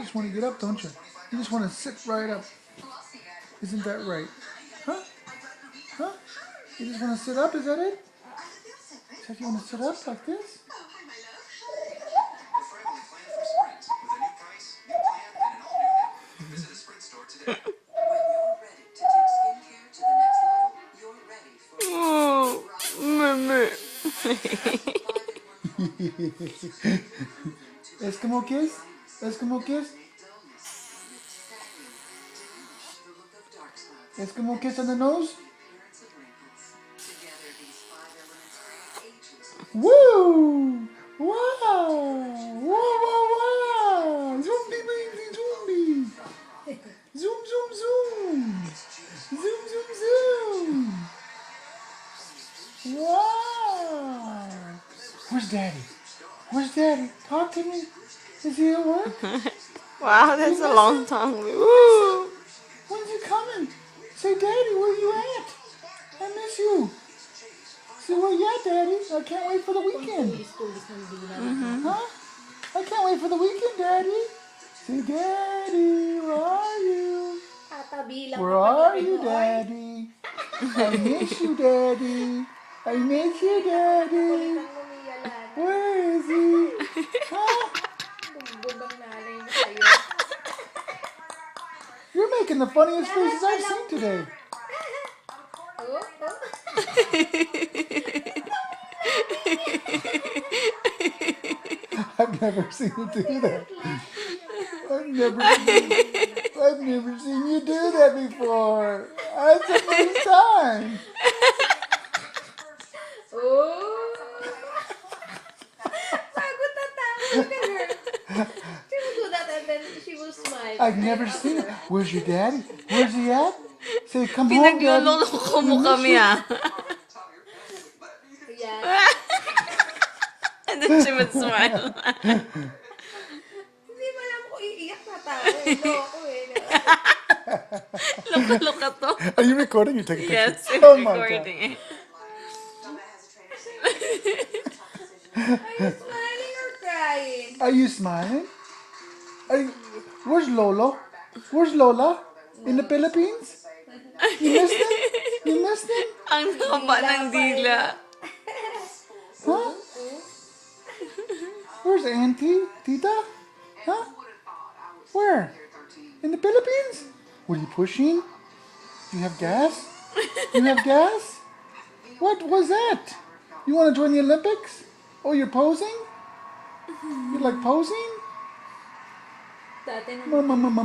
just want to get up, don't you? You just want to sit right up. Isn't that right? Huh? Huh? You just want to sit up, is that it? Is that you want to sit up like this? Oh, meme. Eskimo kiss? Eskimo kiss? Eskimo kiss on the nose? Woo! Wow! Wow, wow, wow! Zombie, baby, zombie! Zoom, zoom, zoom! Zoom, zoom, zoom! Wow! Where's Daddy? Where's Daddy? Talk to me. Is he at work? Wow, that's a long tongue. Woo! When's he coming? Say, Daddy, where you at? I miss you. Say, where you at, Daddy? I can't wait for the weekend. Huh? I can't wait for the weekend, Daddy. Say, Daddy, where are you? Where are you, Daddy? I miss you, Daddy. I miss you, Daddy. Where is he? Huh? You're making the funniest faces I've seen today. I've never seen you do that. I've never seen you do that before. That's the first time. She will smile. I've never seen it. Where's your daddy? Where's he at? Say, come home, Daddy. Pinagloloko mo kami Yeah. And then she would smile. Hindi mo alam ko iiyak na tao. Loko Loka-loka to. Are you recording? You take a picture? Yes, it's Oh my recording it. Are you smiling or crying? Are you smiling? Where's Lolo? Where's Lola? In the Philippines? You missed him? You missed him? Ang haba ng dila. Huh? Where's Auntie? Tita? Huh? Where? In the Philippines? What are you pushing? You have gas? You have gas? What was that? You want to join the Olympics? Oh, you're posing? You like posing? Dati nung Mama.